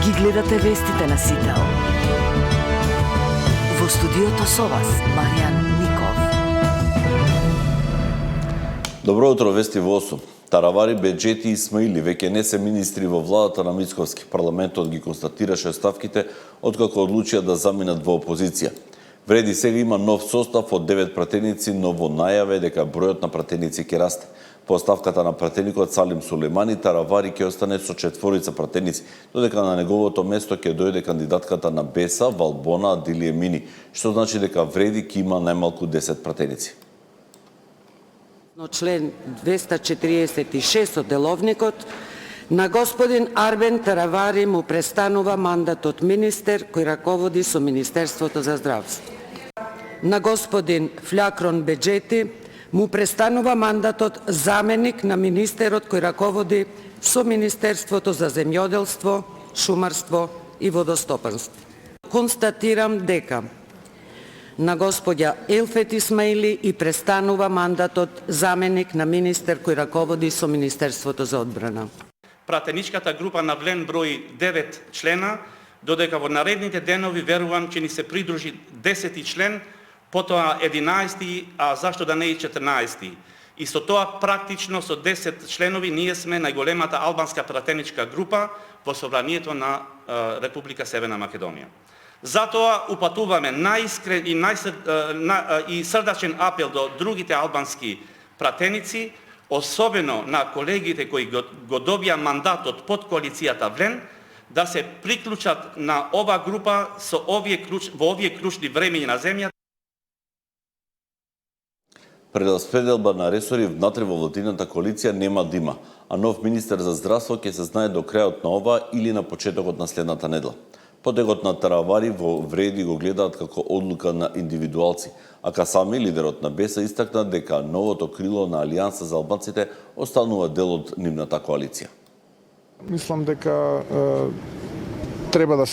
Ги гледате вестите на Сител. Во студиото со вас, Маријан Ников. Добро утро, вести во 8. Таравари, Беџети и Исмаили веќе не се министри во владата на Мицковски. Парламентот ги констатираше оставките откако одлучија да заминат во опозиција. Вреди сега има нов состав од 9 пратеници, но во најаве дека бројот на пратеници ќе расте. По оставката на пратеникот Салим Сулеймани, Таравари ќе остане со 4 пратеници, додека на неговото место ќе дојде кандидатката на Беса, Валбона Адилие Мини, што значи дека Вреди ќе има најмалку 10 пратеници. Но член 246 од деловникот, на господин Арбен Таравари му престанува мандатот министер кој раководи со Министерството за здравство. На господин Флякрон Беџети му престанува мандатот заменик на министерот кој раководи со Министерството за земјоделство, шумарство и водостопанство. Констатирам дека на господја Елфет Исмаили и престанува мандатот заменик на министер кој раководи со Министерството за одбрана. Пратеничката група на Влен брои 9 члена, додека во наредните денови верувам ќе ни се придружи 10 член, потоа 11, а зашто да не и 14. И со тоа практично со 10 членови ние сме најголемата албанска пратеничка група во собранието на Република Северна Македонија. Затоа упатуваме најискрен и срдачен апел до другите албански пратеници, особено на колегите кои го добија мандатот под коалицијата Влен, да се приклучат на ова група во овие клучни времења на земјата. Прераспределба на ресори внатре во владината коалиција нема да има, а нов министер за здравство ќе се знае до крајот на ова или на почетокот на следната недела. Подегот на Таравари во Вреди го гледаат како одлука на индивидуалци, а Касами, лидерот на Беса, истакна дека новото крило на Алијанса за албанците останува дел од нивната коалиција. Мислам дека треба да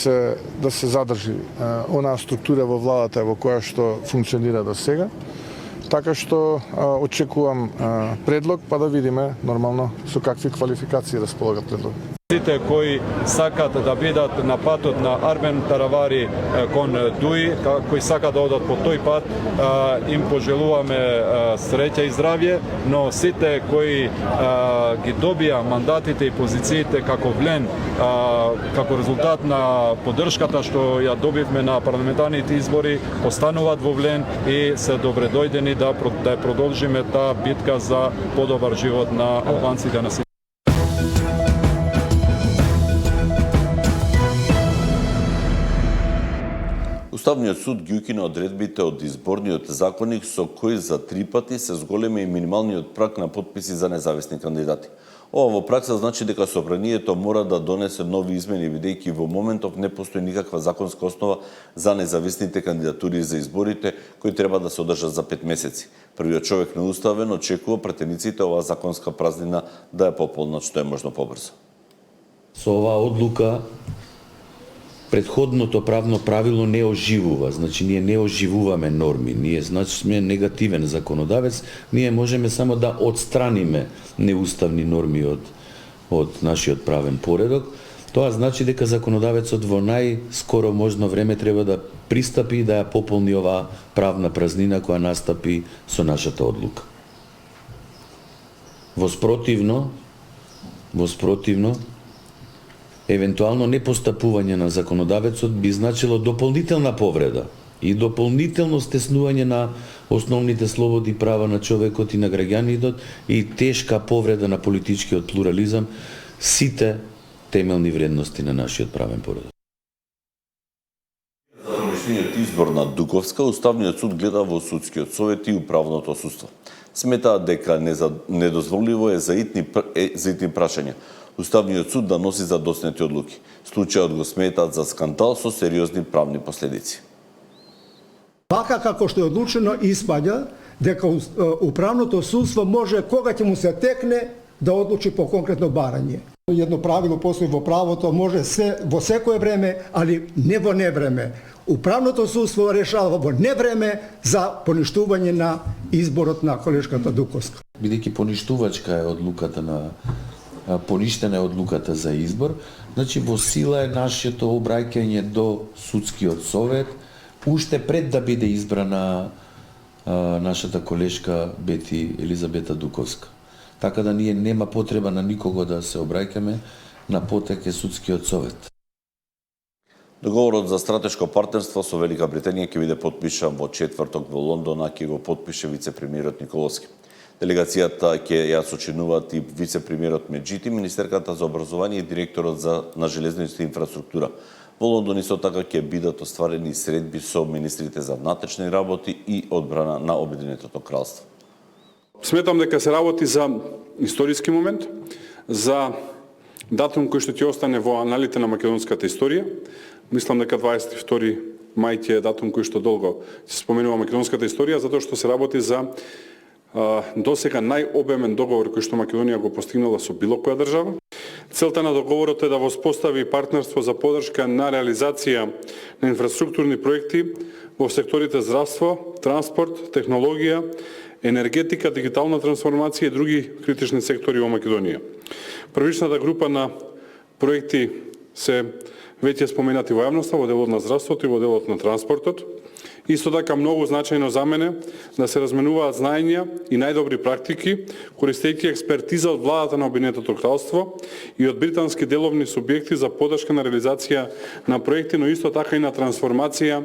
се задржи онаа структура во владата во која што функционира до сега. Така што очекувам предлог, па да видиме нормално со какви квалификации располага предлог. Сите кои сакат да бидат на патот на Арбен Таравари кон Дуи, кои сакат да одат по тој пат, им пожелуваме среќа и здравје, но сите кои ги добија мандатите и позициите како Влен, како резултат на поддршката што ја добивме на парламентарните избори, остануваат во Влен и се добредојдени да продолжиме таа битка за подобар живот на албанците на сите. Уставниот суд ги укина одредбите од изборниот законник со кој за 3 пати се зголеми и минималниот праг на потписи за независни кандидати. Ова во пракса значи дека собранието мора да донесе нови измени, бидејќи во моментов не постои никаква законска основа за независните кандидатури за изборите, кои треба да се одржат за 5 месеци. Првиот човек неуставен очекува пратениците оваа законска празнина да ја пополнат што е можно побрзо. Со оваа одлука предходното правно правило не оживува, значи ние не оживуваме норми, ние значи сме негативен законодавец, ние можеме само да отстраниме неуставни норми од нашиот правен поредок. Тоа значи дека законодавецот во најскоро можно време треба да пристапи и да ја пополни оваа правна празнина која настапи со нашата одлука. Воспротивно, евентуално непостапување на законодавецот би значило дополнителна повреда и дополнително стеснување на основните слободи и права на човекот и на граѓаните и тешка повреда на политичкиот плурализам, сите темелни вредности на нашиот правен поредок. За домашниот избор на Дуковска, Уставниот суд гледа во судскиот совет и управното судство. Сметаат дека недозволиво е за итни прашања Уставниот суд да носи задоснети одлуки. Случајот го сметаат за скандал со сериозни правни последици. Вака како што е одлучено, испаѓа дека управното судство може кога ќе му се текне да одлучи по конкретно барање. Едно правило постои во правото, може во секое време, али не во невреме. Управното судство решава во невреме за поништување на изборот на колешката Дуковска. Бидејќи поништувачка е одлуката на поништена е одлуката за избор. Значи во сила е нашето обраќање до судскиот совет уште пред да биде избрана нашата колешка Бети Елизабета Дуковска. Така да ние нема потреба на никого да се обраќаме, на потек е судскиот совет. Договорот за стратешко партнерство со Велика Британија ќе биде потпишан во четврток во Лондон, а ќе го потпише вице-премиерот Николовски. Делегацијата ќе ја сочинуваат и вице-премиерот Меджити, министерката за образование и директорот на железница инфраструктура. Во Лондон исто така ќе бидат остварени средби со министрите за внатрешни работи и одбрана на Обединетото кралство. Сметам дека се работи за историски момент, за датум кој што ќе остане во аналите на македонската историја. Мислам дека 22 мај ќе е датум кој што долго се споменува македонската историја, затоа што се работи за досега најобемен договор кој што Македонија го постигнала со било која држава. Целта на договорот е да воспостави партнерство за поддршка на реализација на инфраструктурни проекти во секторите здравство, транспорт, технологија, енергетика, дигитална трансформација и други критични сектори во Македонија. Првичната група на проекти се веќе споменати во јавноста, во делот на здравството и во делот на транспортот. Исто така многу значајно за мене да се разменуваат знаења и најдобри практики, користејќи експертиза од владата на Обединетото кралство и од британски деловни субјекти за поддршка на реализација на проекти, но исто така и на трансформација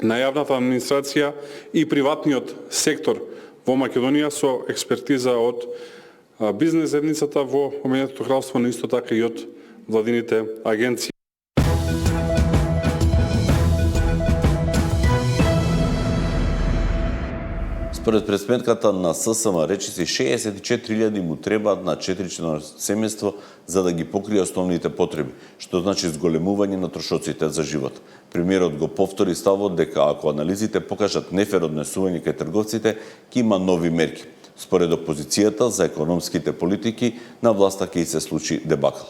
на јавната администрација и приватниот сектор во Македонија со експертиза од бизнес заедницата во Обединетото кралство, но исто така и од владините агенции. Според пресметката на ССМ, речиси 64.000 му требаат на 4-члено семејство за да ги покрие основните потреби, што значи зголемување на трошоците за живот. Премиерот го повтори ставот дека ако анализите покажат нефер однесување кај трговците, ќе има нови мерки. Според опозицијата за економските политики на власта ќе се случи дебакл.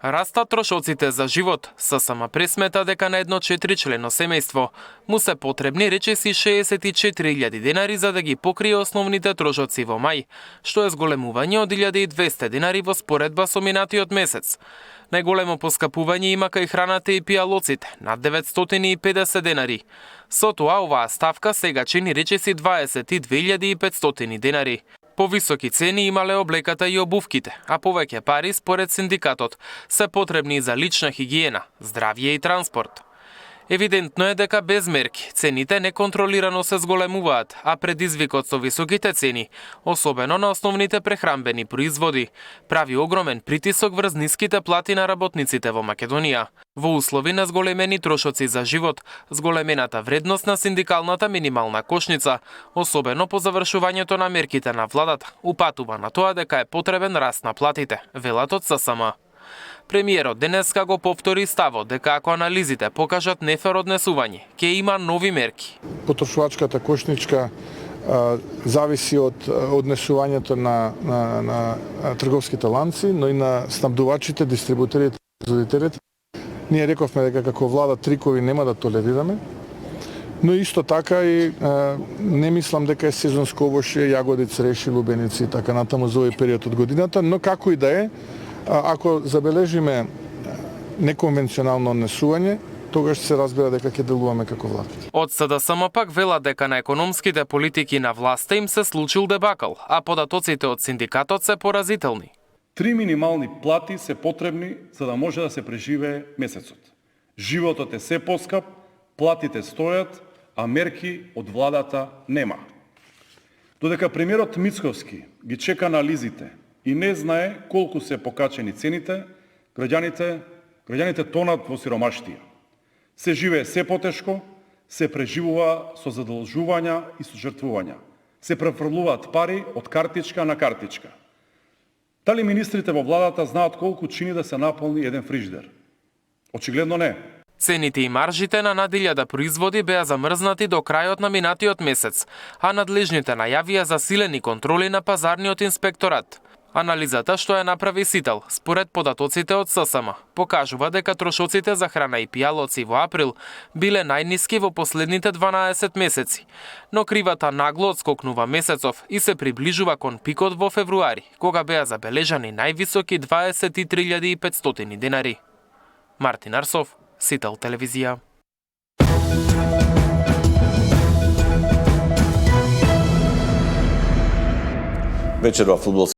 Растат трошоците за живот. ССМ пресмета дека на едно 4-члено семејство му се потребни речиси 64.000 денари за да ги покрие основните трошоци во мај, што е зголемување од 1.200 денари во споредба со минатиот месец. Најголемо поскапување има кај храната и пијалоците, над 950 денари. Со тоа, оваа ставка сега чини речиси 22.500 денари. Повисоки цени имале облеката и обувките, а повеќе пари, според синдикатот, се потребни за лична хигиена, здравје и транспорт. Евидентно е дека без мерки цените неконтролирано се зголемуваат, а предизвикот со високите цени, особено на основните прехранбени производи, прави огромен притисок врз ниските плати на работниците во Македонија. Во услови на зголемени трошоци за живот, зголемената вредност на синдикалната минимална кошница, особено по завршувањето на мерките на владата, упатува на тоа дека е потребен раст на платите, велат од ССМ. Премиерот денеска го повтори ставот дека ако анализите покажат нефер однесување, ќе има нови мерки. Потрошувачката кошничка зависи од однесувањето на трговските ланци, но и на снабдувачите, дистрибутерите, производителите. Ние рековме дека како влада трикови нема да толерираме, но исто така и не мислам дека е сезонско овошје, јагодица, реши, лубеници и така натаму за овој период од годината, но како и да е, ако забележиме неконвенционално однесување, тогаш се разбира дека ќе делуваме како влада. Од СДСМ пак велат дека на економските политики на власта им се случил дебакл, а податоците од синдикатот се поразителни. 3 минимални плати се потребни за да може да се преживее месецот. Животот е се поскап, платите стојат, а мерки од владата нема. Додека премиерот Мицковски ги чека анализите и не знае колку се покачени цените, граѓаните тонат во сиромаштија. Се живее се потешко, се преживува со задолжувања и со жртвувања. Се префрлуваат пари од картичка на картичка. Дали министрите во владата знаат колку чини да се наполни еден фриждер? Очигледно не. Цените и маржите на над 1000 производи беа замрзнати до крајот на минатиот месец, а надлежните најавија засилени контроли на пазарниот инспекторат. Анализата што ја направи Сител, според податоците од ССМ, покажува дека трошоците за храна и пијалоци во април биле најниски во последните 12 месеци, но кривата нагло отскокнува месецов и се приближува кон пикот во февруари, кога беа забележани највисоки 23.500 денари. Мартин Арсов, Сител телевизија. Вечерва фудбалска